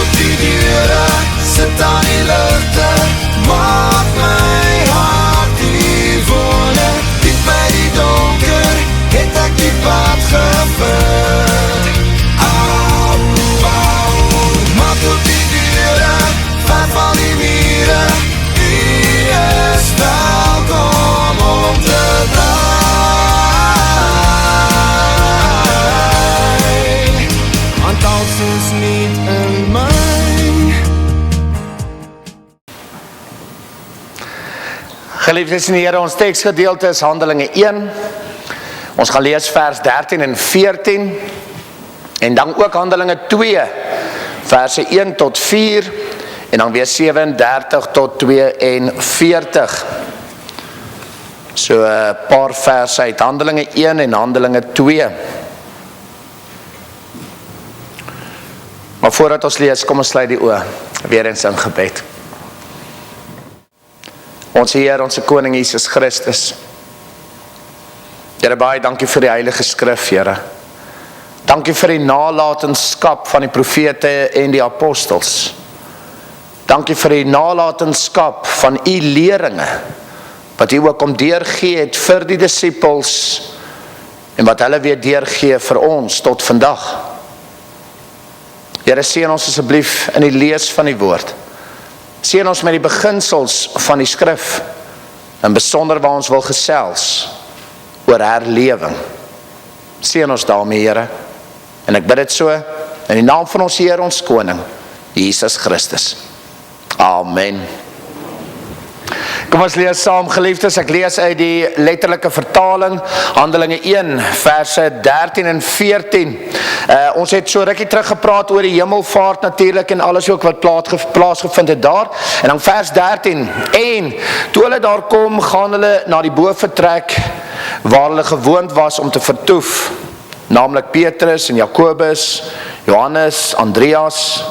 op die deure, sit aan die ligte, maak my hart die wone, diep by die donker, het ek die pad gevind. Au, maak op die deure, ver van die mure, die is welkom om te bly, want als is niet in my. Geliefdes in die Here, ons teksgedeelte is Handelinge 1. Ons gaan lees vers 13 en 14 en dan ook Handelinge 2, verse 1 tot 4 en dan weer 37 tot 42. So 'n paar verse uit Handelinge 1 en Handelinge 2. Maar voordat ons lees, kom ons sluit die oë weer eens in gebed. Ons Heer, ons Koning Jesus Christus. Here, baie dankie vir die Heilige Skrif, Here. Dankie vir die nalatenskap van die profete en die apostels. Dankie vir die nalatenskap van u leringe, wat u ook om deurgee het vir die disippels, en wat hulle weer deurgee vir ons tot vandag. Here, seën ons asseblief in die lees van die woord. Seën ons met die beginsels van die skrif, en besonder waar ons wil gesels oor herlewing. Seën ons daarmee, Here. En ek bid dit so in die naam van ons Heer, ons Koning, Jesus Christus. Amen. Kom ons lees saam, geliefdes. Ek lees uit die letterlike vertaling, Handelinge 1, verse 13 en 14. Ons het so rukkie terug gepraat oor die hemelvaart natuurlik en alles ook wat plaasgevind het daar. En dan vers 13. En toe hulle daar kom, gaan hulle na die boventrek waar hulle gewoond was om te vertoef. Naamlik Petrus en Jakobus, Johannes, Andreas,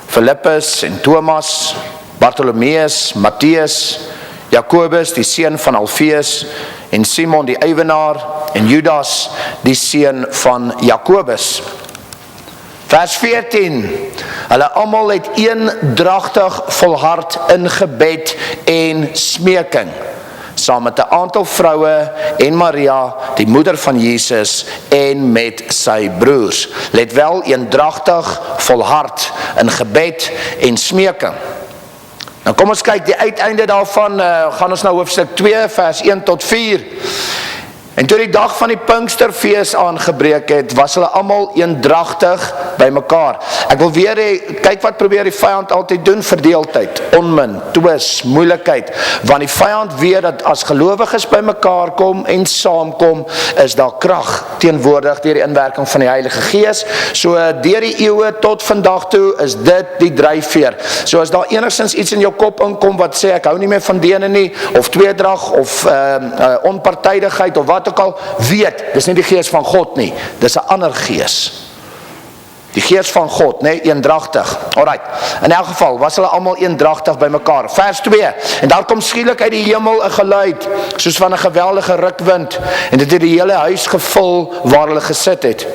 Philippus en Thomas, Bartholomeus, Mattheus, Jakobus, die seun van Alfeus, en Simon die ewenaar, en Judas, die seun van Jakobus. Vers 14, hulle almal het eendragtig volhard in gebed en smeking, saam met 'n aantal vroue en Maria, die moeder van Jesus, en met sy broers. Let wel, eendragtig volhard in gebed en smeking. Nou kom ons kyk, die uiteinde daarvan, gaan ons na hoofstuk 2, vers 1 tot 4. En toe die dag van die Pinksterfees aangebreek het, was hulle almal eendragtig by mekaar. Ek wil weer kyk wat probeer die vyand altyd doen, verdeeldheid, onmin, twis, moeilikheid. Want die vyand weet dat as gelowiges by mekaar kom en saamkom, is daar krag teenwoordig deur die inwerking van die Heilige Gees. So deur die eeue tot vandag toe is dit die dryfveer. So as daar enigstens iets in jou kop inkom wat sê ek hou nie meer van dene nie, of tweedrag, of onpartydigheid, of wat ook al, weet, dis nie die gees van God nie, dis 'n ander gees. Die gees van God, nee, eendragtig. Alright, in elk geval was hulle almal eendragtig by mekaar. Vers 2, en daar kom skielik uit die hemel 'n geluid, soos van 'n geweldige rukwind, en dit het die hele huis gevul waar hulle gesit het.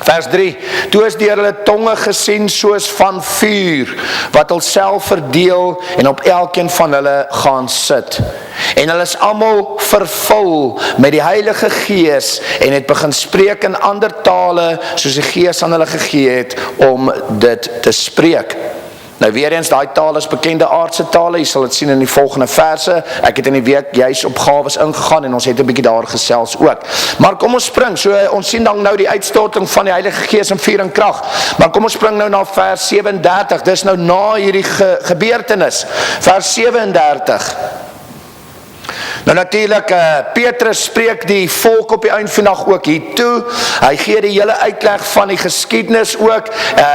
Vers 3, toe is deur hulle tonge gesien soos van vuur, wat hulself verdeel en op elkeen van hulle gaan sit. En hulle is almal vervul met die Heilige Gees en het begin spreek in ander tale, soos die Gees aan hulle gegee het om dit te spreek. Nou weer eens, daai taal is bekende aardse tale, jy sal dit sien in die volgende verse. Ek het in die week juis op gawes ingegaan en ons het 'n bietjie daar gesels ook. Maar kom ons spring, so ons sien dan nou die uitstorting van die Heilige Gees in vuur en krag. Maar kom ons spring nou na vers 37, dis nou na hierdie gebeurtenis. Vers 37. Nou natuurlik, Petrus spreek die volk op die eind van die dag ook hier toe. Hy gee die hele uitleg van die geskiedenis ook,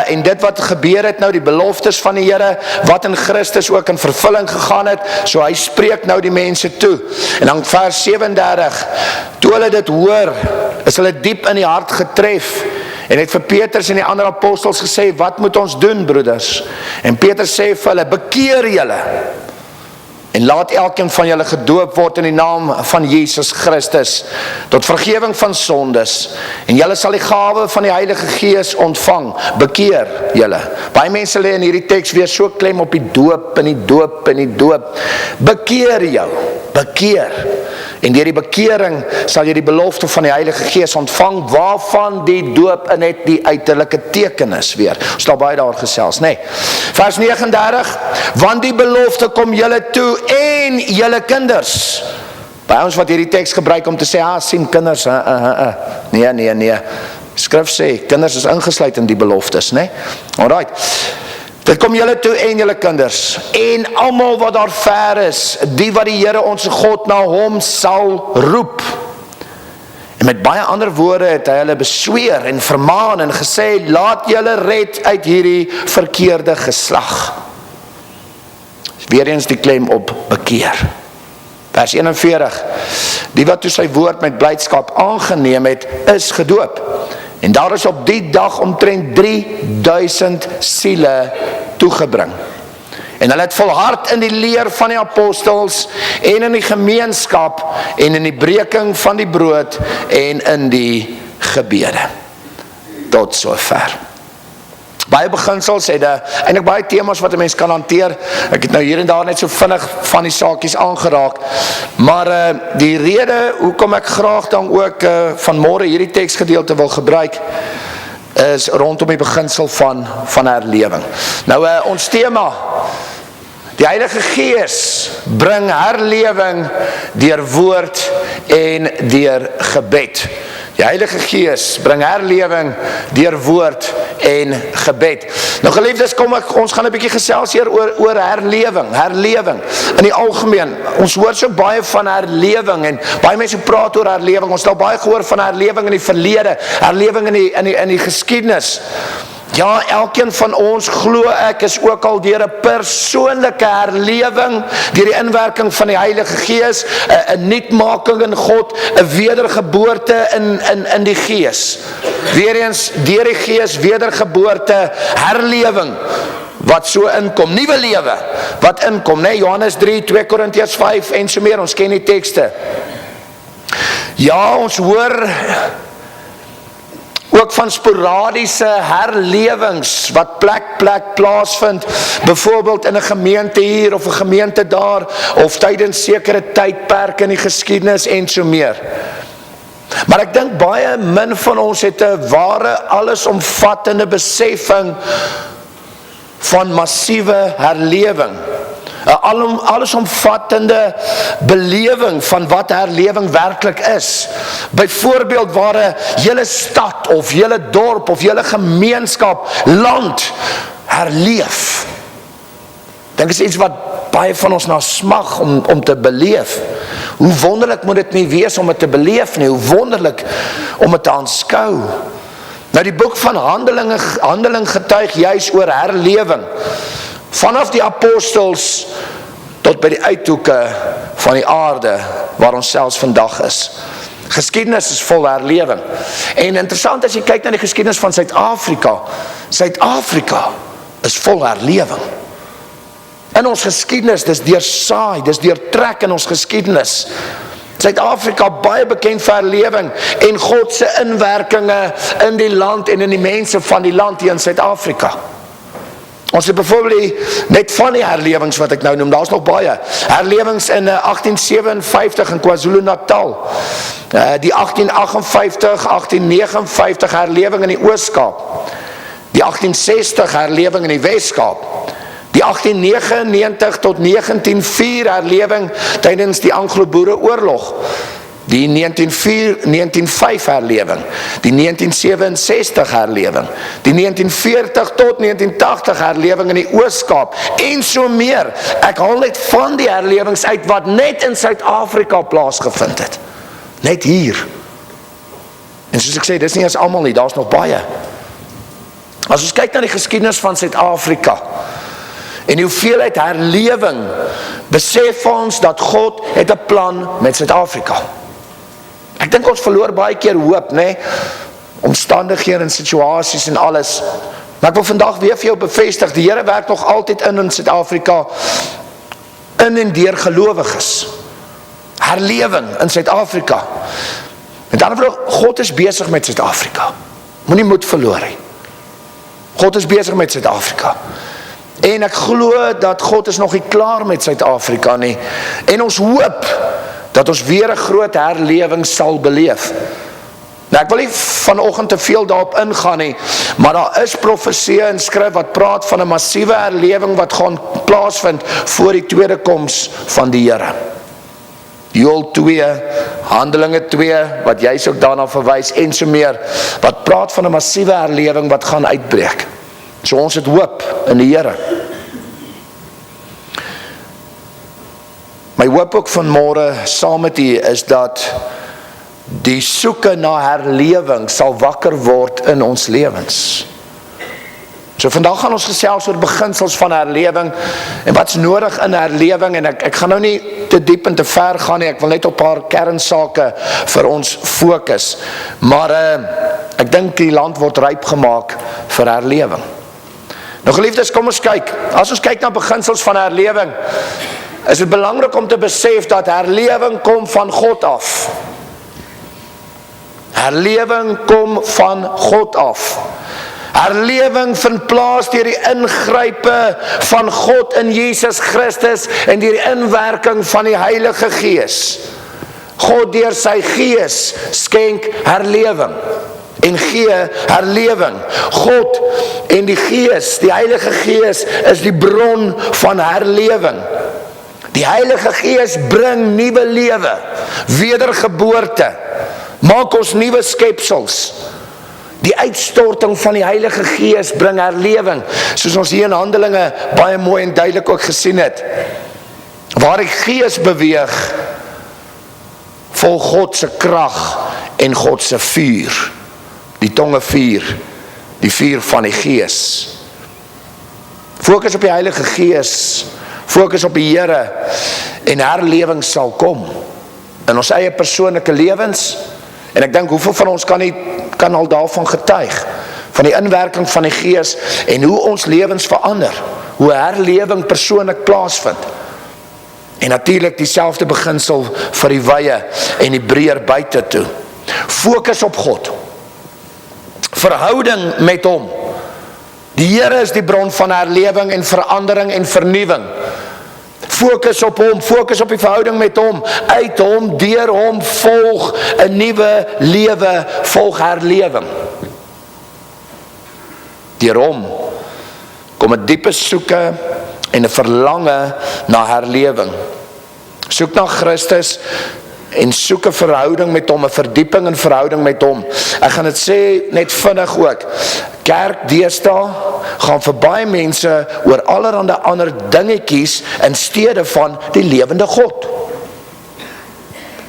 en dit wat gebeur het nou, die beloftes van die Here, wat in Christus ook in vervulling gegaan het. So hy spreek nou die mense toe. En dan vers 37, toe hulle dit hoor, is hulle diep in die hart getref, en het vir Petrus en die ander apostels gesê, wat moet ons doen, broeders? En Petrus sê vir hulle, bekeer julle, En laat elkeen van julle gedoop word in die naam van Jesus Christus, tot vergewing van sondes. En julle sal die gawe van die Heilige Gees ontvang. Bekeer julle. Baie mense lê in hierdie teks weer so klem op die doop en die doop en die doop. Bekeer jou. Bekeer. En deur die bekering sal jy die belofte van die Heilige Gees ontvang, waarvan die doop net die uiterlike teken is weer. Ons het al baie daar gesels, nee. Vers 39, want die belofte kom julle toe en julle kinders. By ons wat hierdie teks gebruik om te sê, sien kinders, nee. Skrif sê, kinders is ingesluit in die beloftes, nee. Alright. Dit kom julle toe en julle kinders, en almal wat daar ver is, die wat die Here ons God na hom sal roep. En met baie ander woorde het hy hulle besweer en vermaan en gesê, laat julle red uit hierdie verkeerde geslag. Weer eens die klem op bekeer. Vers 41, die wat toe sy woord met blydskap aangeneem het, is gedoop. En daar is op die dag omtrent 3000 siele toegebring. En hulle het volhard in die leer van die apostels en in die gemeenskap en in die breking van die brood en in die gebede. Tot sover. Baie beginsels het eintlik baie temas wat 'n mens kan hanteer. Ek het nou hier en daar net so vinnig van die saakies aangeraak. Maar die rede hoekom ek graag dan ook vanmôre hierdie teksgedeelte wil gebruik, is rondom die beginsel van herlewing. Nou ons tema, die Heilige Gees bring herlewing deur woord en deur gebed. Die Heilige Gees bring herlewing deur woord en gebed. Nou geliefdes, ons gaan 'n bietjie gesels hier oor herlewing. In die algemeen, ons hoor so baie van herlewing en baie mense praat oor herlewing. Ons het al baie gehoor van herlewing in die verlede, herlewing in die geskiedenis. Ja, elkeen van ons, glo ek, is ook al deur 'n persoonlike herlewing, deur die inwerking van die Heilige Gees, 'n nuutmaking in God, 'n wedergeboorte in die Gees. Weereens deur die Gees wedergeboorte, herlewing wat so inkom, nuwe lewe wat inkom, nee, Johannes 3, 2 Korintiërs 5 en so meer, ons ken die tekste. Ja, ons hoor ook van sporadiese herlewings wat plek plaasvind, byvoorbeeld in 'n gemeente hier of 'n gemeente daar, of tydens sekere tydperke in die geskiedenis en so meer. Maar ek dink baie min van ons het 'n ware allesomvattende besefing van massiewe herlewing. 'n allesomvattende belewing van wat herlewing werklik is. Byvoorbeeld waar 'n hele stad of hele dorp of hele gemeenskap, land herleef. Dink is iets wat baie van ons na smag om te beleef. Hoe wonderlik moet dit nie wees om dit te beleef nie, hoe wonderlik om dit te aanskou. Nou die boek van Handeling getuig juis oor herlewing. Vanaf die apostels tot by die uithoeke van die aarde waar ons selfs vandag is. Geskiedenis is vol herlewing. En interessant as jy kyk na die geskiedenis van Suid-Afrika. Suid-Afrika is vol herlewing. In ons geskiedenis, dis deursaai, dis deurtrek in ons geskiedenis. Suid-Afrika baie bekend vir herlewing en God se inwerkinge in die land en in die mense van die land hier in Suid-Afrika. Ons het byvoorbeeld net van die herlewings wat ek nou noem, daar is nog baie. Herlewings in 1857 in KwaZulu-Natal. Die 1858, 1859 herlewing in die Oos-Kaap. Die 1860 herlewing in die Wes-Kaap. Die 1899 tot 1904 herlewing tydens die Anglo-Boereoorlog. Die 1905 herlewing, die 1967 herlewing, die 1940 tot 1980 herlewing in die Oos-Kaap en so meer. Ek haal net van die herlewings uit wat net in Suid-Afrika plaasgevind het. Net hier. En soos ek sê, dis nie eens almal nie, daar's nog baie. As ons kyk na die geskiedenis van Suid-Afrika en die hoeveelheid herlewing, besef ons dat God het 'n plan met Suid-Afrika. Ek dink ons verloor baie keer hoop, nee, omstandighede en situasies en alles. Maar ek wil vandag weer vir jou bevestig, die Here werk nog altyd in Suid-Afrika. in en deur gelowiges. Herlewing in Suid-Afrika. Met ander woorde, God is besig met Suid-Afrika. Moenie moed verloor nie. God is besig met Suid-Afrika. En ek glo dat God is nog nie klaar met Suid-Afrika nie. En ons hoop dat ons weer 'n groot herlewing sal beleef. Nou, ek wil nie vanoggend te veel daarop ingaan nie, maar daar is profeseë in skrif wat praat van 'n massiewe herlewing wat gaan plaasvind voor die tweede koms van die Here. Joël 2, Handelinge 2, wat jy ook daarna verwys en so meer, wat praat van 'n massiewe herlewing wat gaan uitbreek. So ons het hoop in die Here. My hoop ook vanmôre saam met u is dat die soeke na herlewing sal wakker word in ons lewens. So vandag gaan ons gesels oor beginsels van herlewing en wat's nodig in herlewing, en ek gaan nou nie te diep en te ver gaan nie, ek wil net op 'n paar kernsake vir ons fokus, maar ek dink die land word ryp gemaak vir herlewing. Nou geliefdes, kom ons kyk, as ons kyk na beginsels van herlewing, is dit belangrik om te besef dat herlewing kom van God af. Herlewing kom van God af. Herlewing vind plaas deur die ingrype van God in Jesus Christus en deur die inwerking van die Heilige Gees. God deur sy Gees skenk herlewing en gee herlewing. God en die Gees, die Heilige Gees, is die bron van herlewing. Die Heilige Gees bring nuwe lewe, wedergeboorte, maak ons nuwe skepsels. Die uitstorting van die Heilige Gees bring herlewing, soos ons hier in Handelinge baie mooi en duidelik ook gesien het. Waar die Gees beweeg, vol God se krag en God se vuur. Die tonge vuur, die vuur van die Gees. Fokus op die Heilige Gees, fokus op die Here, en herlewing sal kom in ons eie persoonlike lewens. En ek dink hoeveel van ons kan al daarvan getuig, van die inwerking van die Gees en hoe ons lewens verander, hoe herlewing persoonlik plaasvind. En natuurlik dieselfde beginsel vir die wye en die breër buite toe. Fokus op God. Verhouding met hom. Die Here is die bron van herlewing en verandering en vernuwing. Fokus op hom, fokus op die verhouding met hom, uit hom, deur hom, volg 'n nuwe lewe, volg herlewing. Deur hom kom 'n diepe soeke en 'n verlange na herlewing. Soek na Christus en soek 'n verhouding met hom, 'n verdieping in verhouding met hom. Ek gaan dit sê net vinnig ook. Kerk deesdae gaan vir baie mense oor allerhande ander dingetjies in steede van die lewende God.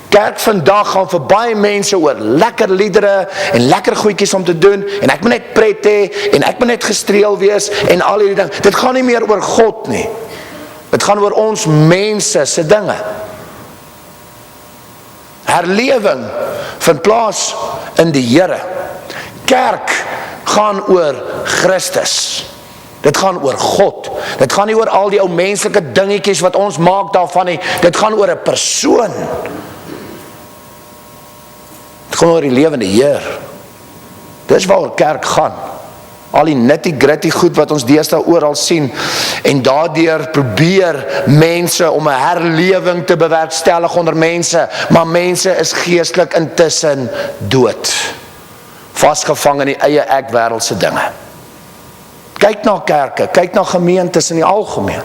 Kerk vandag gaan vir baie mense oor lekker liedere en lekker goedjies om te doen, en ek moet net pret hê en ek moet net gestreel wees en al hierdie ding. Dit gaan nie meer oor God nie. Dit gaan oor ons mense se dinge. Herlewing vind plaas in die Here. Kerk gaan oor Christus. Dit gaan oor God. Dit gaan nie oor al die ou menslike dingetjies wat ons maak daarvan nie. Dit gaan oor 'n persoon. Dit gaan oor die lewende Heer. Dis waaroor kerk gaan. Al die nitty-gritty goed wat ons deesdae oral sien, en daardeur probeer mense om 'n herlewing te bewerkstellig onder mense, maar mense is geestelik intussen dood, vasgevang in die eie ek wêreldse dinge. Kyk na kerke, kyk na gemeentes in die algemeen.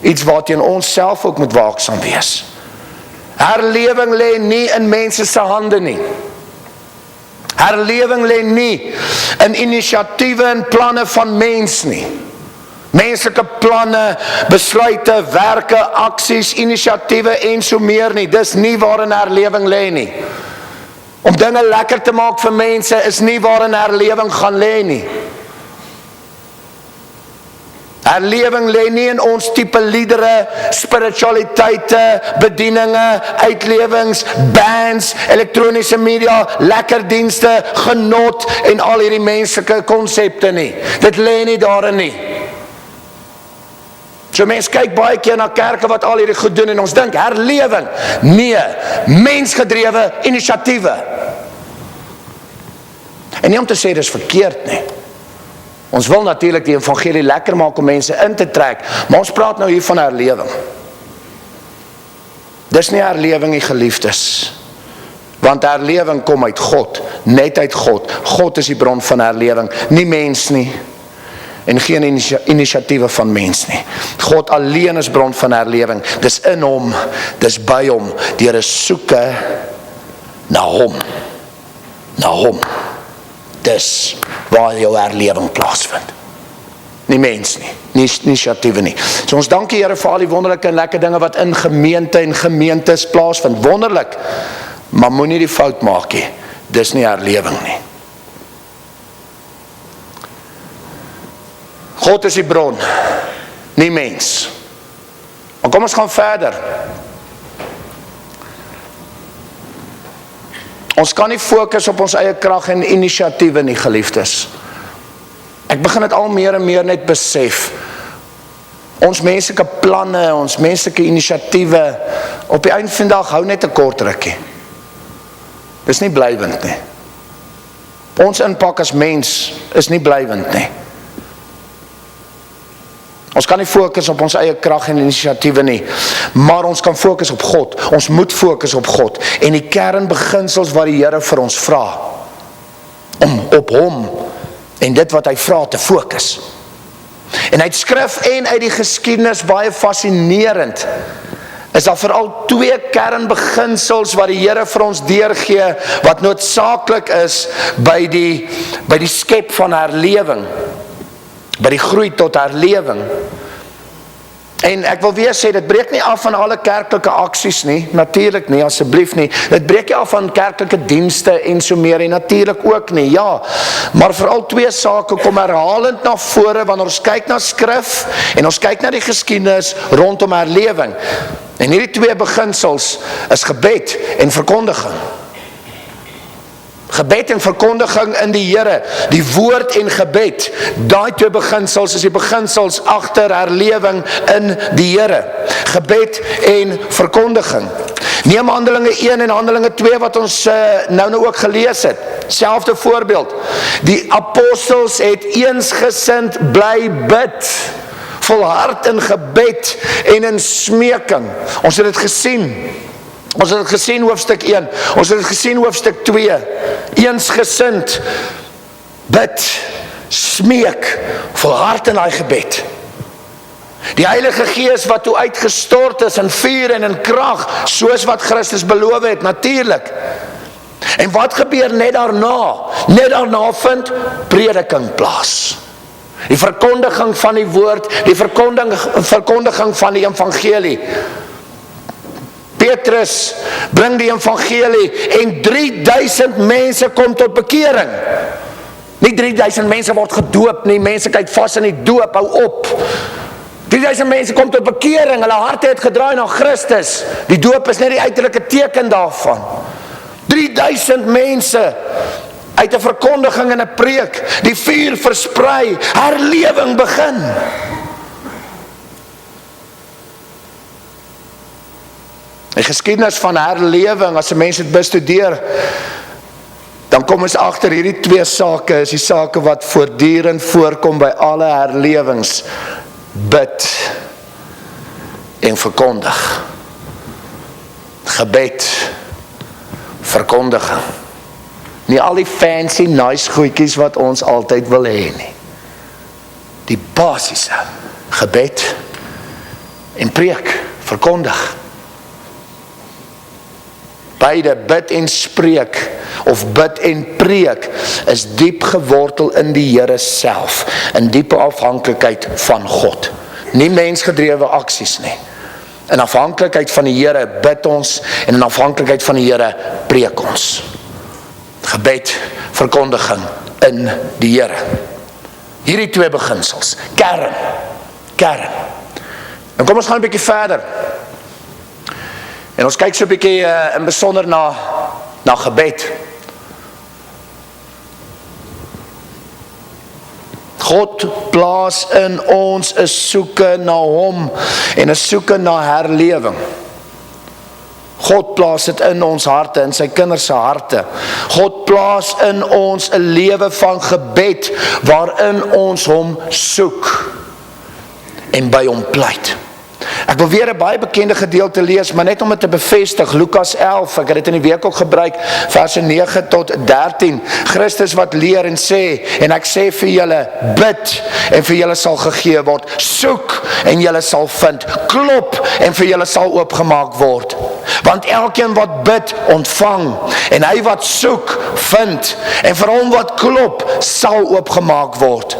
Iets waarteen ons self ook moet waaksaam wees. Herlewing lê nie in mense se hande nie. Herlewing lê nie in inisiatiewe en planne van mens nie. Menslike planne, besluite, werke, aksies, inisiatiewe en so meer nie. Dis nie waarin herlewing lê nie. Om dinge lekker te maak vir mense is nie waarin herlewing gaan lê nie. Herlewing lê nie in ons tipe liedere, spiritualiteite, bedieninge, uitlewings, bands, elektroniese media, lekker dienste, genot en al hierdie menslike konsepte nie. Dit lê nie daarin nie. So mense kyk baie keer na kerke wat al hierdie goed doen en ons dink herlewing. Nee, mensgedrewe inisiatiewe. En nie om te sê dis verkeerd nie. Ons wil natuurlik die evangelie lekker maak om mense in te trek, maar ons praat nou hier van herlewing. Dis nie herlewing nie, geliefdes. Want herlewing kom uit God, net uit God. God is die bron van herlewing, nie mens nie. En geen inisiatiewe van mens nie. God alleen is bron van herlewing. Dis in hom, dis by hom, deur 'n soeke na hom. Na hom. Dis waar jou herlewing plaasvind. Nie mens nie, nie inisiatiewe nie. So ons dank die Here vir al die wonderlike en lekker dinge wat in gemeente en gemeentes plaasvind. Wonderlik, maar moenie die fout maak nie. Dis nie herlewing nie. God is die bron, nie mens. Maar kom ons gaan verder. Ons kan nie fokus op ons eie krag en inisiatiewe nie, geliefdes. Ek begin dit al meer en meer net besef. Ons menslike planne, ons menslike inisiatiewe, op die einde van die dag hou net 'n kort rukkie. Dis nie blywend nie. Ons impak as mens is nie blywend nie. Ons kan nie fokus op ons eie krag en inisiatiewe nie, maar ons kan fokus op God. Ons moet fokus op God en die kernbeginsels wat die Here vir ons vra, om op hom en dit wat hy vra te fokus. En uit skrif en uit die geskiedenis baie fascinerend, is daar veral twee kernbeginsels wat die Here vir ons deurgee, wat noodsaaklik is by die skep van herlewing, by die groei tot herlewing. En ek wil weer sê, dit breek nie af van alle kerklike aksies nie, natuurlik nie, asseblief nie. Dit breek nie af van kerklike dienste en so meer, en natuurlik ook nie, ja. Maar veral twee sake kom herhalend na vore, wanneer ons kyk na skrif, en ons kyk na die geskiedenis rondom herlewing. En hierdie twee beginsels is gebed en verkondiging. Gebed en verkondiging in die Here, die woord en gebed, daai twee beginsels is die beginsels agter herlewing in die Here. Gebed en verkondiging. Neem Handelinge 1 en Handelinge 2 wat ons nou ook gelees het. Selfde voorbeeld. Die apostels het eensgesind bly bid, volhard in gebed en in smeking. Ons het dit gesien. Ons het het gesien hoofstuk 1, ons het het gesien hoofstuk 2, eensgesind, bid, smeek, volhard in die gebed. Die Heilige Gees wat toe uitgestort is in vuur en in krag, soos wat Christus beloof het, natuurlik. En wat gebeur net daarna? Net daarna vind prediking plaas. Die verkondiging van die woord, die verkondiging van die evangelie. Petrus bring die evangelie en 3000 mense kom tot bekering. Nie 3000 mense word gedoop nie, mense kyk vas in die doop, hou op. 3000 mense kom tot bekering, hulle harte het gedraai na Christus. Die doop is net die uiterlike teken daarvan. 3000 mense uit 'n verkondiging en 'n preek, die vuur versprei, herlewing begin. Die geskiedenis van herlewing, as 'n mens dit bestudeer, dan kom ons agter hierdie twee sake, is die sake wat voortdurend voorkom by alle herlewings. Bid en verkondig. Gebed, verkondiging. Nie al die fancy, nice goedjies wat ons altyd wil hê nie. Die basiese, gebed en preek, verkondig. Beide, bid en spreek, of bid en preek, is diep gewortel in die Here self, in diepe afhanklikheid van God. Nie mensgedrewe aksies nie. In afhanklikheid van die Here bid ons, en in afhanklikheid van die Here preek ons. Gebed, verkondiging in die Here. Hierdie twee beginsels, kern. En kom ons gaan 'n bietjie verder. En ons kyk so 'n bietjie in besonder na God plaas in ons 'n soeke na hom en 'n soeke na herlewing. God plaas dit in ons harte, in sy kinders se harte. God plaas in ons 'n lewe van gebed, waarin ons hom soek en by hom pleit. Ek wil weer 'n baie bekende gedeelte lees, maar net om dit te bevestig, Lukas 11, ek het dit in die week ook gebruik, verse 9 tot 13, Christus wat leer en sê, en ek sê vir julle, bid, en vir julle sal gegee word, soek, en julle sal vind, klop, en vir julle sal oopgemaak word, want elkeen wat bid, ontvang, en hy wat soek, vind, en vir hom wat klop, sal oopgemaak word.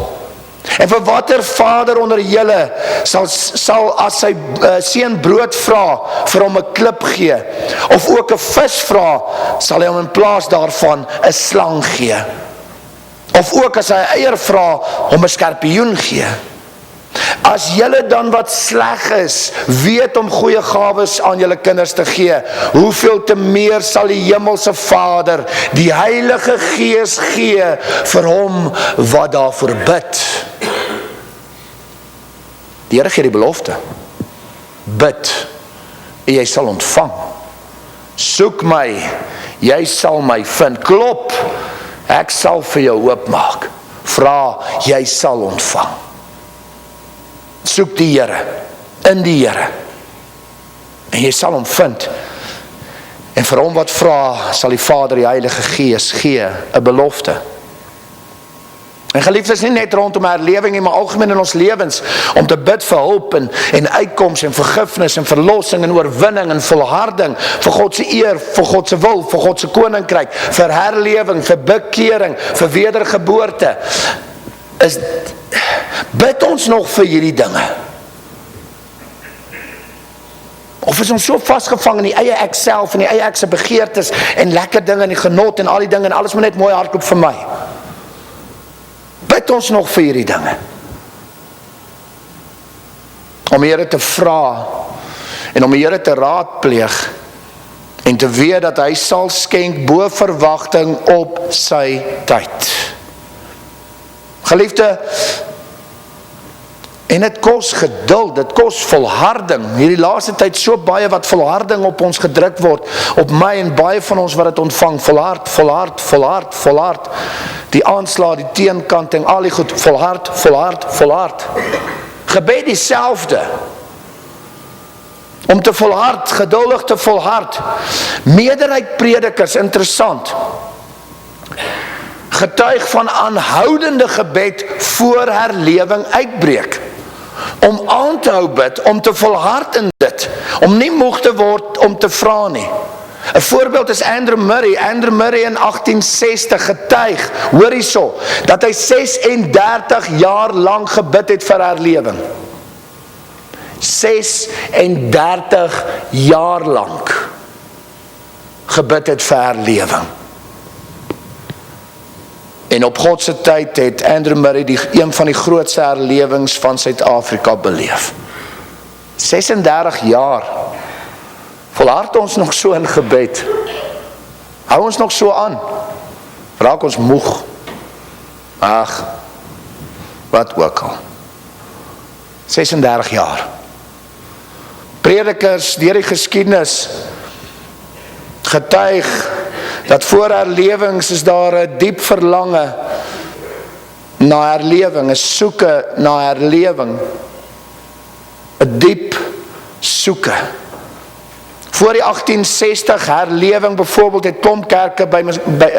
En vir watter vader onder julle sal as sy seun brood vra, vir hom 'n klip gee, of ook 'n vis vra, sal hy hom in plaas daarvan 'n slang gee, of ook as hy eier vra, hom 'n skorpioen gee. As julle dan wat sleg is, weet om goeie gawes aan julle kinders te gee, hoeveel te meer sal die hemelse Vader die Heilige Gees gee vir hom wat daarvoor bid. Die Here gee die belofte, bid en jy sal ontvang, soek my, jy sal my vind, klop, ek sal vir jou oopmaak, vra, jy sal ontvang. Soek die Here, in die Here, en jy sal hom vind, en vir hom wat vra, sal die Vader die Heilige Gees gee, 'n belofte. En geliefdes, nie net rondom herlewing nie, maar algemeen in ons lewens, om te bid vir hulp en uitkoms en vergifnis en verlossing en oorwinning en volharding, vir God se eer, vir God se wil, vir God se koninkryk, vir herlewing, vir bekering, vir wedergeboorte. Bid ons nog vir hierdie dinge? Of is ons so vasgevang in die eie ek self, en die eie ek se begeertes, en lekker dinge, en die genot, en al die dinge, en alles moet net mooi hardloop vir my? Bid ons nog vir hierdie dinge? Om die Here te vra, en om die Here te raadpleeg, en te weet dat hy sal skenk bo verwagting op sy tyd. Geliefde, en dit kos geduld, dit kos volharding. Hierdie laaste tyd so baie wat volharding op ons gedruk word, op my en baie van ons wat dit ontvang, volhard, volhard, volhard, volhard. Die aanslag, die teenkanting, al die goed, volhard, volhard, volhard. Gebed dieselfde. Om te volhard, geduldig te volhard. Meerderheid predikers, interessant, getuig van aanhoudende gebed voor herlewing uitbreek. Om aan te hou bid, om te volhard in dit, om nie moeg te word om te vra nie. 'n voorbeeld is Andrew Murray in 1860 getuig, hoor hierso, dat hy 36 jaar lang gebid het vir herlewing. 36 jaar lang gebid het vir herlewing. En op God se tyd het Andrew Murray een van die grootste herlewings van Suid-Afrika beleef. 36 jaar. Volhard ons nog so in gebed? Hou ons nog so aan? Raak ons moeg? Ag, wat ook al. 36 jaar. Predikers deur die geskiedenis getuig dat voor herlewings is daar 'n diep verlange na herlewing, 'n soeke na herlewing, 'n diep soeke. Voor die 1860 herlewing byvoorbeeld het klomp kerke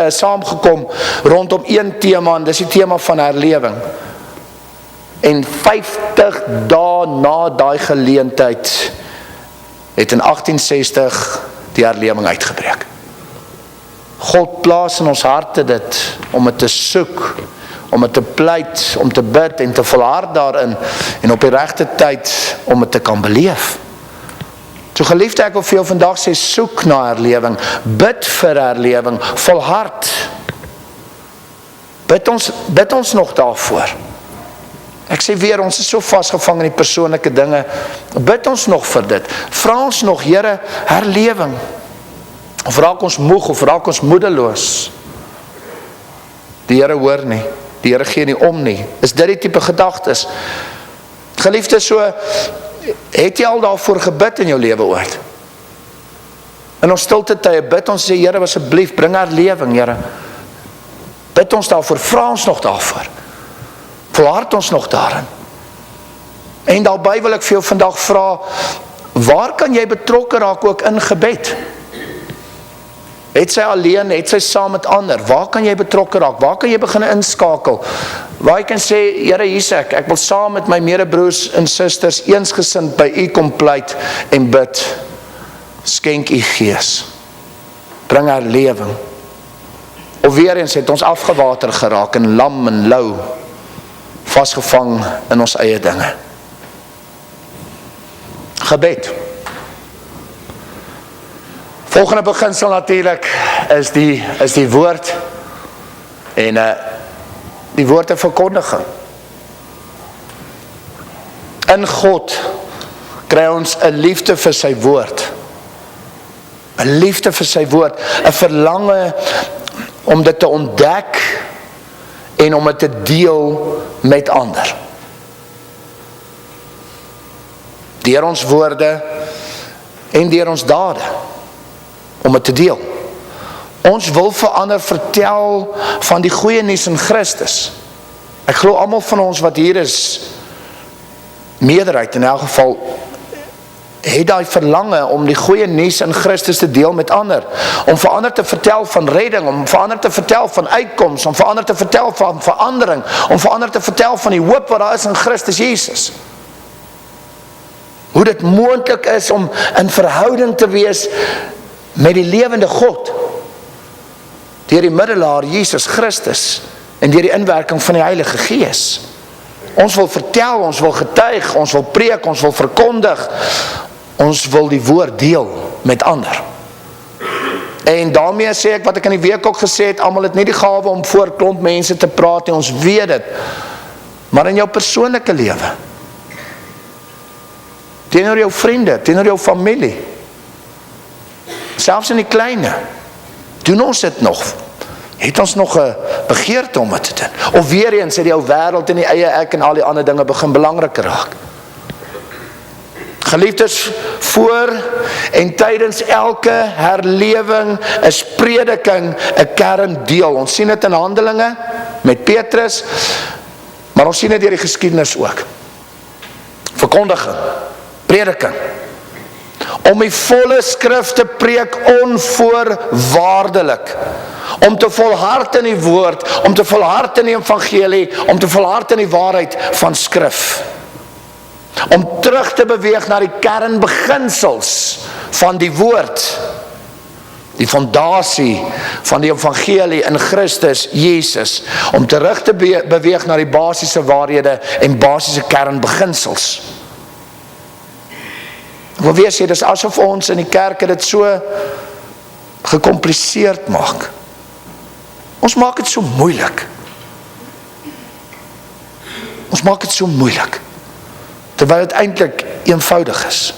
saamgekom rondom een tema, en dis die tema van herlewing. En 50 dae na daai geleentheid het in 1860 die herlewing uitgebreek. God plaas in ons harte dit, om het te soek, om het te pleit, om te bid en te volhard daarin, en op die regte tyd om het te kan beleef. So geliefde, ek wil vir jou vandag sê, soek na herlewing, bid vir herlewing, volhard. Bid ons nog daarvoor. Ek sê weer, ons is so vasgevang in die persoonlike dinge, bid ons nog vir dit, vra ons nog, Here, herlewing, of raak ons moeg, of raak ons moedeloos. Die Here hoor nie, die Here gee nie om nie. Is dit die tipe gedagtes? Geliefdes, so, het jy al daarvoor gebid in jou lewe ooit? In ons stilte tye bid ons sê, Here, asseblief, bring herlewing, Here. Bid ons daarvoor, vra ons nog daarvoor. Volhard ons nog daarin. En daarbij wil ek vir jou vandag vra, waar kan jy betrokke raak ook in gebed? Het sy alleen, het sy saam met ander, waar kan jy betrokke raak? Waar kan jy begin inskakel? Waar jy kan sê, Here, hier is ek wil saam met my medebroers en susters eensgesind by u kom pleit en bid. Skenk u gees. Bring herlewing. Of weer eens het ons afgewater geraak en lam en lou, vasgevang in ons eie dinge. Gebed. Volgende beginsel natuurlik is die woord en die woord te verkondiging. In God kry ons 'n liefde vir sy woord. 'n liefde vir sy woord, 'n verlange om dit te ontdek en om dit te deel met ander. Deur ons woorde en deur ons dade, om dit te deel. Ons wil vir ander vertel van die goeie nuus in Christus. Ek glo almal van ons wat hier is, meerderheid in elk geval, het daai verlange om die goeie nuus in Christus te deel met ander, om vir ander te vertel van redding, om vir ander te vertel van uitkoms, om vir ander te vertel van verandering, om vir ander te vertel van die hoop wat daar is in Christus Jesus. Hoe dit moontlik is om in verhouding te wees met die lewende God, deur die middelaar Jesus Christus, en deur die inwerking van die Heilige Gees. Ons wil vertel, ons wil getuig, ons wil preek, ons wil verkondig, ons wil die woord deel met ander. En daarmee sê ek wat ek in die week ook gesê het, almal het nie die gawe om voor klomp mense te praat nie, ons weet dit, maar in jou persoonlike lewe, teenoor jou vriende, teenoor jou familie, selfs in die kleine, doen ons dit nog, het ons nog 'n begeerte om dit te doen, of weer eens het die ou wêreld en die eie ek en al die ander dinge begin belangriker raak. Geliefdes, voor en tydens elke herlewing is prediking 'n kerndeel. Ons sien dit in Handelinge met Petrus, maar ons sien dit deur die geskiedenis ook. Verkondiging, prediking. Om die volle skrif te preek onvoorwaardelik. Om te volhard in die woord, om te volhard in die evangelie, om te volhard in die waarheid van skrif. Om terug te beweeg na die kernbeginsels van die woord, die fondasie van die evangelie in Christus Jesus, om terug te beweeg na die basiese waarhede en basiese kernbeginsels. Ek wil weer sê, dis asof ons in die kerk dit so gecompliseerd maak. Ons maak dit so moeilik. Ons maak dit so moeilik, terwyl dit eintlik eenvoudig is.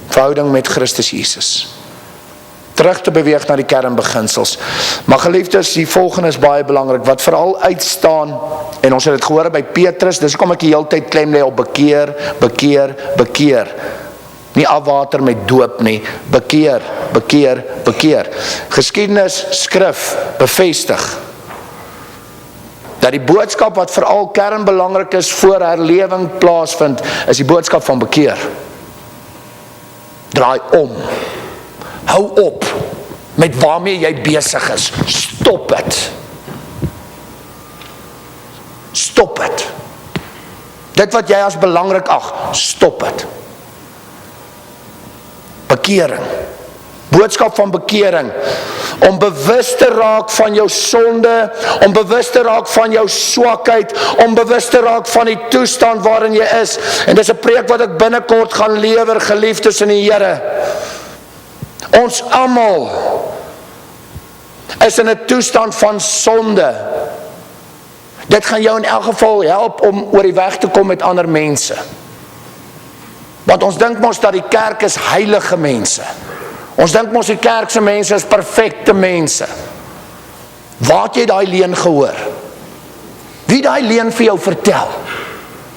Verhouding met Christus Jesus. Terug te beweeg na die kernbeginsels. Maar geliefdes, die volgende is baie belangrik, wat veral uitstaan, en ons het dit gehoor by Petrus, dis kom ek die hele tyd klem lê op bekeer, bekeer, bekeer. Nie afwater met doop nie, bekeer, bekeer, bekeer. Geskiedenis, skrif, bevestig, dat die boodskap wat veral kernbelangrik is voor herlewing plaasvind, is die boodskap van bekeer. Draai om. Hou op met waarmee jy besig is. Stop het. Stop het. Dit wat jy as belangrik ag, stop het. Bekering. Boodskap van bekering. Om bewus te raak van jou sonde, om bewus te raak van jou swakheid, om bewus te raak van die toestand waarin jy is. En dis 'n preek wat ek binnekort gaan lewer, geliefdes in die Here. Ons almal is in 'n toestand van sonde. Dit gaan jou in elk geval help om oor die weg te kom met ander mense. Want ons dink mos dat die kerk is heilige mense. Ons dink mos die kerkse mense is perfekte mense. Waar het jy daai leuen gehoor? Wie daai leuen vir jou vertel?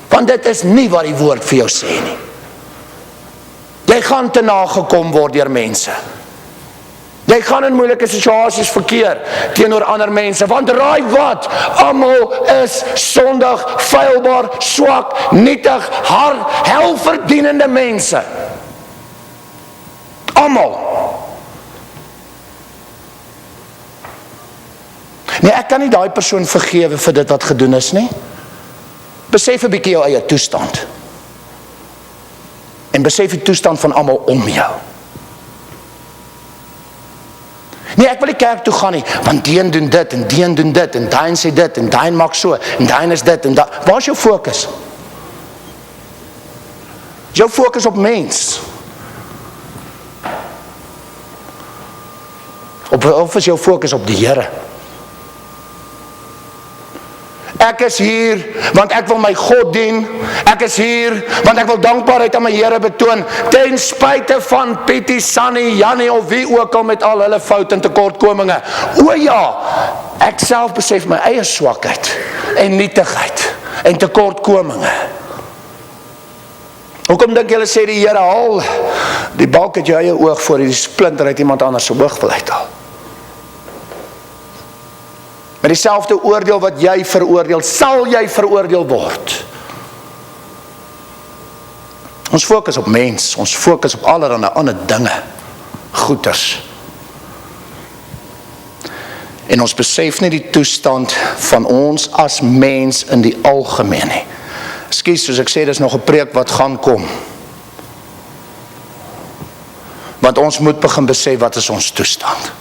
Want dit is nie wat die woord vir jou sê nie. Jy gaan te nagekom word deur mense. Jy gaan in moeilike situasies verkeer teenoor ander mense, want raai wat? Almal is sondig, feilbaar, swak, nietig, helverdienende mense. Almal. Nee, ek kan nie daai persoon vergewe vir dit wat gedoen is nie. Besef 'n bietjie jou eie toestand. En besef die toestand van almal om jou. Nee, ek wil nie kerk toe gaan nie, want dien doen dit, en dien doen dit, en dien sê dit, en dien maak so, en dien is dit, en dat. Waar is jou fokus? Is jou fokus op mens? Of is jou fokus op die Here? Ek is hier, want ek wil my God dien. Ek is hier, want ek wil dankbaarheid aan my Here betoon, ten spyte van Pietie, Sunny, Jannie of wie ook al met al hulle foute en tekortkominge. O ja, ek self besef my eie swakheid en nietigheid en tekortkominge. Hoekom dink julle sê die Here, haal die balk uit jou eie oog voor die splinter uit iemand anders se oog wil uithaal? Met dieselfde oordeel wat jy veroordeel, sal jy veroordeel word. Ons fokus op mens, ons fokus op allerlei ander dinge, goeders. En ons besef nie die toestand van ons as mens in die algemeen nie. Ekskuus, soos ek sê, dis nog 'n preek wat gaan kom. Want ons moet begin besef wat is ons toestand.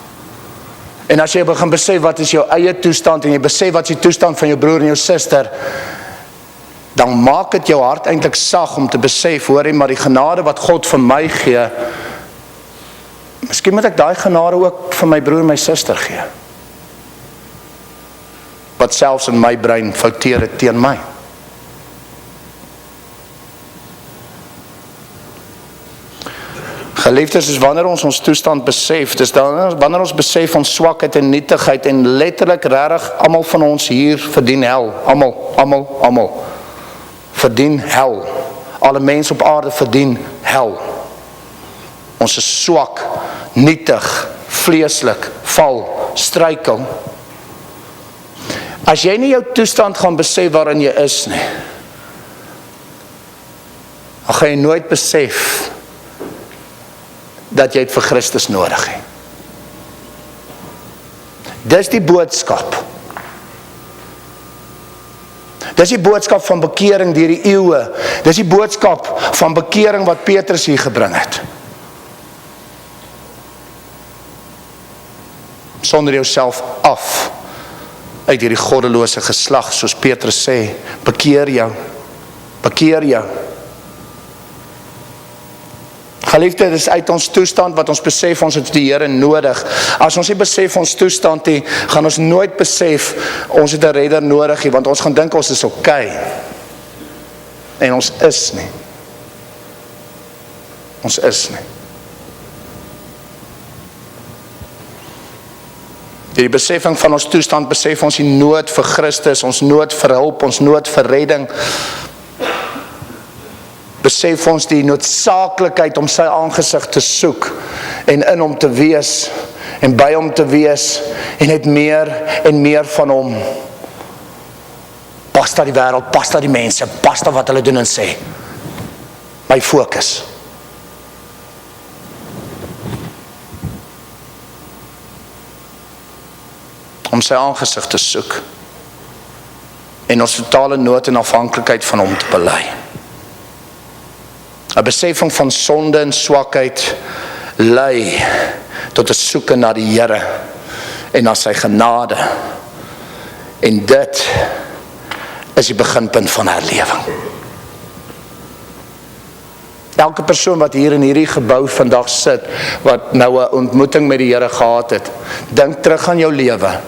En as jy begin besef wat is jou eie toestand en jy besef wat is die toestand van jou broer en jou suster, dan maak dit jou hart eintlik sag om te besef, hoor jy, maar die genade wat God vir my gee, miskien moet ek daai genade ook vir my broer en my suster gee. Wat selfs in my brein fouteer het teen my. Geliefdes, is wanneer ons toestand besef, dis dan wanneer ons besef ons swakheid en nietigheid en letterlik regtig almal van ons hier verdien hel, almal verdien hel. Alle mense op aarde verdien hel. Ons is swak, nietig, vleeslik, val, struikel. As jy nie jou toestand gaan besef waarin jy is nie, dan gaan jy nooit besef dat jy het vir Christus nodig het. Dis die boodskap. Dis die boodskap van bekering deur die eeue. Dis die boodskap van bekering wat Petrus hier gebring het. Sonder jouself af uit hierdie goddelose geslag, soos Petrus sê, bekeer jou. Bekeer jou. Geliefde, dit is uit ons toestand wat ons besef ons het die Here nodig. As ons nie besef ons toestand nie, gaan ons nooit besef ons het 'n redder nodig nie, want ons gaan dink ons is okay. En ons is nie. Ons is nie. Die besefing van ons toestand besef ons die nood vir Christus, ons nood vir hulp, ons nood vir redding. Besef ons die noodsaaklikheid om sy aangesig te soek en in hom te wees en by hom te wees en net meer en meer van hom. Pas dat die wêreld, pas dat die mense, pas dat wat hulle doen en sê. My fokus. Om sy aangesig te soek en ons totale nood en afhanklikheid van hom te bely. 'n besefing van sonde en swakheid lei tot 'n soeke na die Here en na sy genade. En dit is die beginpunt van herlewing. Elke persoon wat hier in hierdie gebou vandag sit, wat nou 'n ontmoeting met die Here gehad het, dink terug aan jou lewe.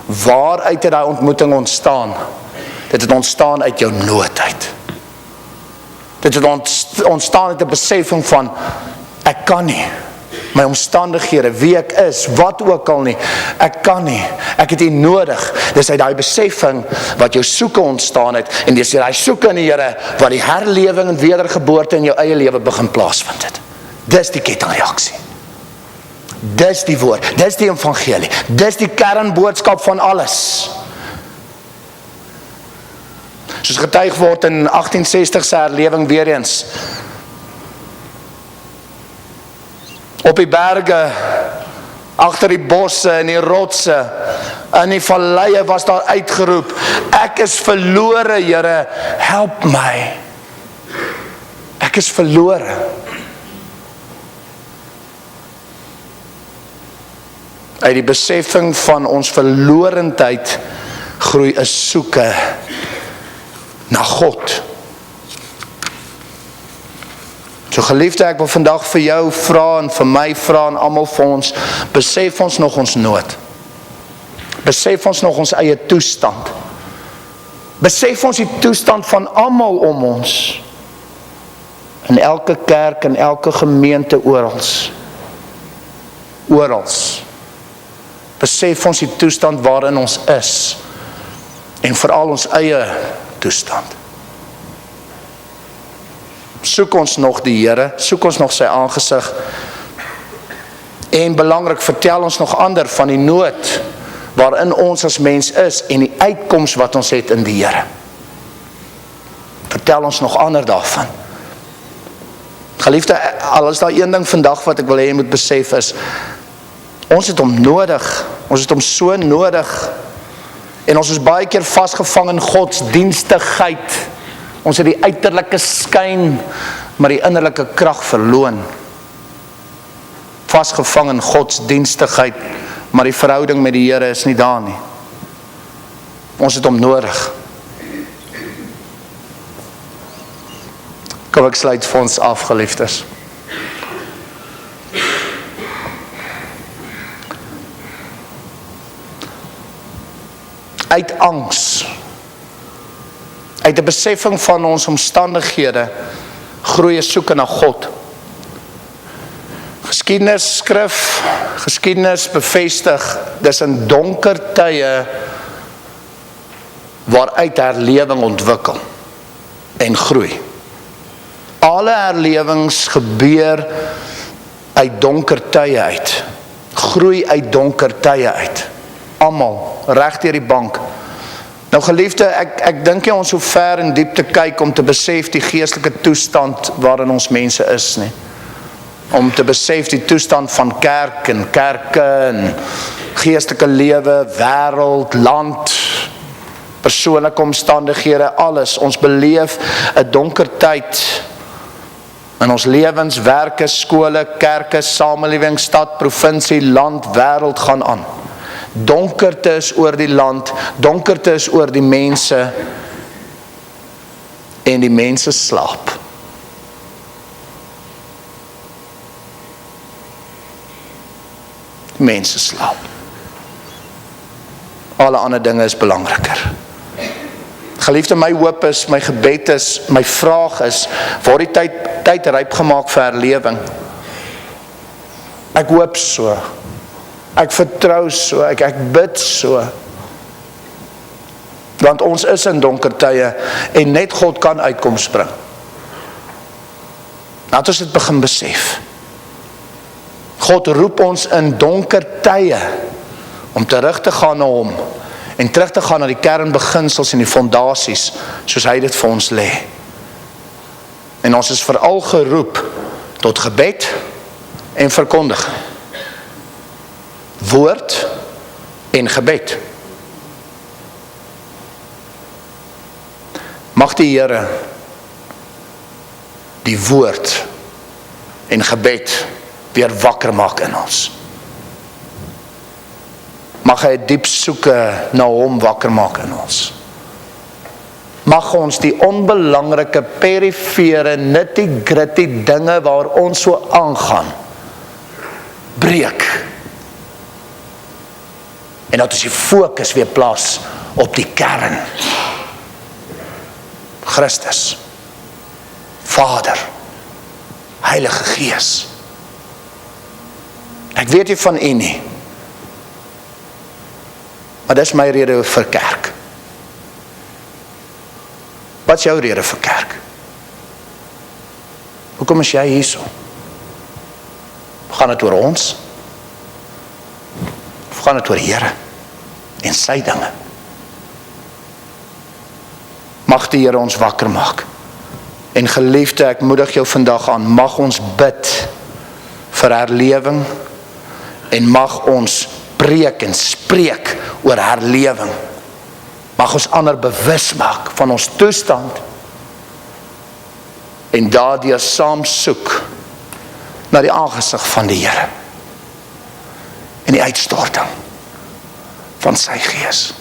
Waaruit het daai ontmoeting ontstaan? Dit het ontstaan uit jou nood uit. Dit het ontstaan uit 'n besefing van, ek kan nie. my omstandighede, wie ek is, wat ook al nie, ek kan nie, ek het U nodig. Dis uit daai beseffing wat jou soeke ontstaan het, en dis daai soeke in die Here, wat die herlewing en wedergeboorte in jou eie lewe begin plaasvind het. Dis die kettingreaksie. Dis die woord, dis die evangelie, dis die kernboodskap van alles. Soos getuig word in 1860 se herlewing weer eens. Op die berge, agter die bosse en die rotse, in die valleie was daar uitgeroep, ek is verlore, Here, help my. Ek is verlore. Uit die beseffing van ons verlorendheid groei 'n soeke na God. So geliefde, ek wil vandag vir jou vra en vir my vra en almal vir ons, besef ons nog ons nood. Besef ons nog ons eie toestand. Besef ons die toestand van almal om ons. In elke kerk, in elke gemeente, orals. Orals. Besef ons die toestand waarin ons is. En veral ons eie toestand. Soek ons nog die Here, soek ons nog sy aangesig, en belangrik, vertel ons nog ander van die nood waarin ons as mens is en die uitkoms wat ons het in die Here. Vertel ons nog ander daarvan. Geliefde, al is daar een ding vandag wat ek wil hê jy moet besef is, ons het hom nodig, ons het hom so nodig, en ons is baie keer vasgevang in godsdienstigheid. Ons het die uiterlike skyn, maar die innerlike krag verloon. Vasgevang in godsdienstigheid, maar die verhouding met die Here is nie daar nie. Ons het hom nodig. Kom ek sluit vir ons af, geliefdes. Uit angs, uit die beseffing van ons omstandighede, groei 'n soeke na God. Geskiedenis skrif, geskiedenis bevestig, dis in donker tye waaruit herlewing ontwikkel en groei. Alle herlewings gebeur uit donker tye uit, groei uit donker tye uit. Almal, reg deur die bank. Nou geliefde, ek dink nie ons so ver en diep te kyk om te besef die geestelike toestand waarin ons mense is nie. Om te besef die toestand van kerk en kerke en geestelike lewe, wêreld, land, persoonlike omstandighede, alles. Ons beleef 'n donker tyd in ons lewens, werke, skole, kerke, samelewing, stad, provinsie, land, wêreld gaan aan. Donkerte is oor die land, donkerte is oor die mense, en die mense slaap. Die mense slaap. Alle ander dinge is belangriker. Geliefde, my hoop is, my gebed is, my vraag is, word die tyd ryp gemaak vir herlewing? Ek hoop so. Ek vertrou so, ek bid so. Want ons is in donker tye en net God kan uitkoms bring. Laat ons dit begin besef. God roep ons in donker tye om terug te gaan na hom en terug te gaan na die kernbeginsels en die fondasies soos hy dit vir ons lê. En ons is veral geroep tot gebed en verkondiging. Woord en gebed. Mag die Here die woord en gebed weer wakker maak in ons. Mag hy 'n diep soeke na hom wakker maak in ons. Mag ons die onbelangrike, perifere, nitty-gritty dinge waar ons so aangaan, breek. En dat ons die fokus weer plaas op die kern. Christus, Vader, Heilige Gees. Ek weet nie van u nie. Maar dis my rede vir kerk. Wat is jou rede vir kerk? Hoekom is jy hierso? Gaan dit oor ons? Of gaan dit oor die Here en sy dinge? Mag die Here ons wakker maak. En geliefde, ek moedig jou vandag aan, mag ons bid vir herlewing en mag ons preek en spreek oor herlewing. Mag ons ander bewus maak van ons toestand en daardeur saam soek na die aangesig van die Here en die uitstorting van sy Gees.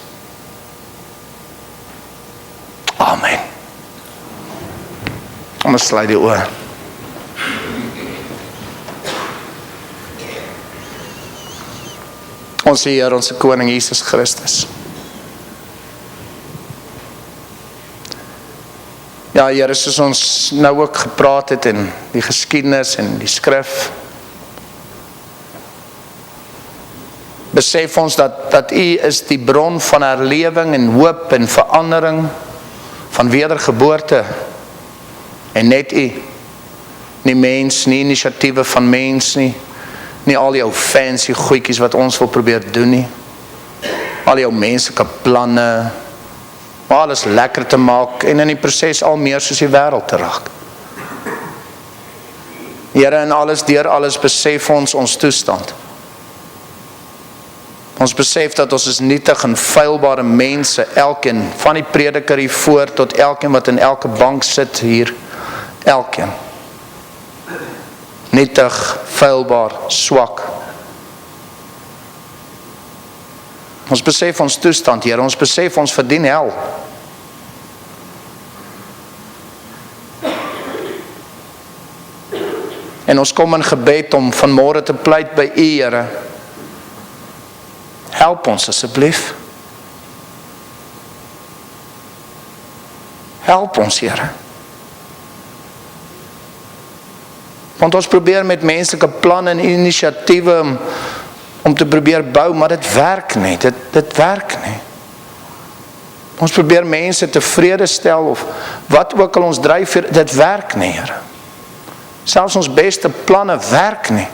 Amen. Ons sluit die oë. Ons Heer, ons Koning Jesus Christus. Ja, Here, soos ons nou ook gepraat het in die geskiedenis en die skrif, besef ons dat U is die bron van herlewing en hoop en verandering, van wedergeboorte, en net U, nie mens, nie inisiatiewe van mens nie, nie al jou fancy goedjies wat ons wil probeer doen nie, al jou menslike planne, om alles lekker te maak en in die proses al meer soos die wêreld te raak. Here, in alles, deur alles besef ons toestand. Ons besef dat ons is nietig en feilbare mense, elkeen, van die prediker hier voor tot elkeen wat in elke bank sit hier, elkeen. Nietig, feilbaar, swak. Ons besef ons toestand, Here, ons besef ons verdien hel. En ons kom in gebed om vanmôre te pleit by U, Here. Help ons asseblief. Help ons, Here. Want ons probeer met menslike planne en inisiatiewe om te probeer bou, maar dit werk nie, dit werk nie. Ons probeer mense tevrede stel, of wat ook al ons dryf, dit werk nie, Here. Selfs ons beste planne werk nie.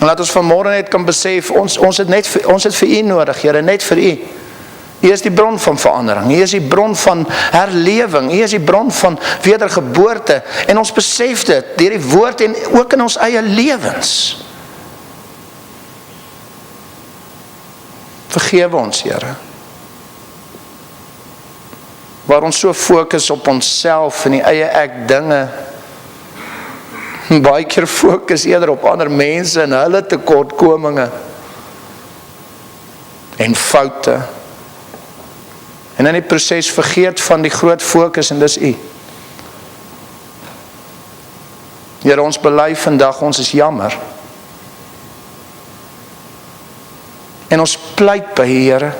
En laat ons vanmôre net kan besef, ons het vir U nodig, Here, net vir U. U is die bron van verandering, U is die bron van herlewing, U is die bron van wedergeboorte, en ons besef dit, deur die woord en ook in ons eie lewens. Vergewe ons, Here, waar ons so fokus op onsself en die eie ek dinge, baie keer fokus eerder op ander mense en hulle tekortkominge en foute, en in die proses vergeet van die groot fokus, en dis U. Here, ons bely vandag, ons is jammer. En ons pleit by U, Here.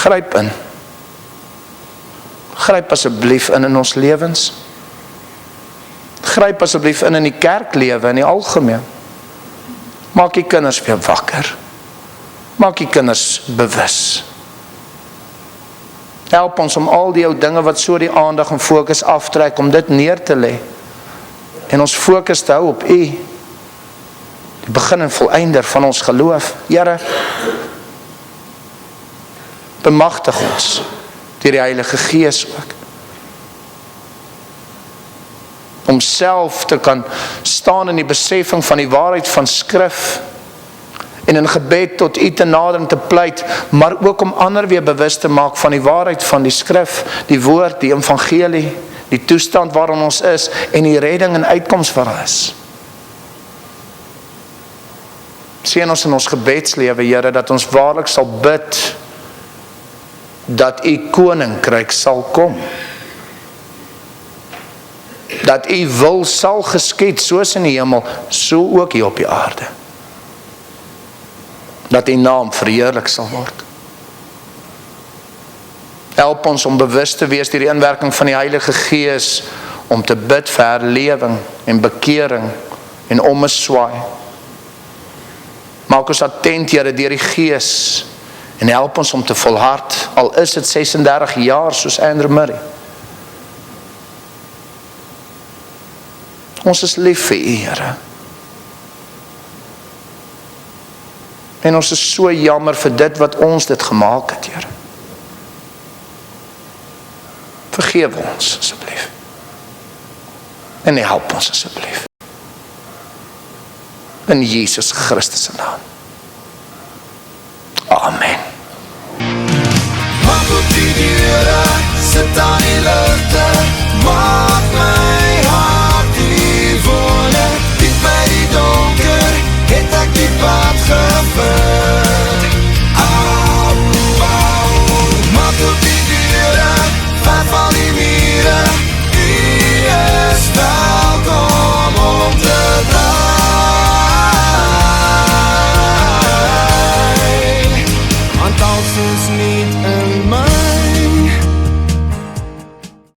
Gryp in. Gryp asseblief in ons lewens. Gryp asseblief in die kerklewe, in die algemeen. Maak die kinders weer wakker. Maak die kinders bewus. Help ons om al die ou dinge wat so die aandag en fokus aftrek, om dit neer te lê. En ons fokus te hou op U. Die begin en volëinder van ons geloof. Here, bemagtig ons deur die Heilige Gees ook. Om self te kan staan in die beseffing van die waarheid van skrif, en in gebed tot U te nader en te pleit, maar ook om ander weer bewus te maak van die waarheid van die skrif, die woord, die evangelie, die toestand waarin ons is, en die redding en uitkoms waar is. Seën ons in ons gebedslewe, Here, dat ons waarlik sal bid, dat U koninkryk sal kom. Dat U wil sal geskied, soos in die hemel, so ook hier op die aarde. Dat U naam verheerlik sal word. Help ons om bewus te wees deur die inwerking van die Heilige Gees, om te bid vir herlewing en bekering en ommeswaai. Maak ons attent, Here, deur die Gees en help ons om te volhard, al is dit 36 jaar soos Andrew Murray. Ons is lief vir U, Here. En ons is so jammer vir dit wat ons dit gemaak het, Here. Vergewe ons asseblief. En help ons asseblief. In Jesus Christus se naam. Amen. Maak op die deure, sit aan die lig.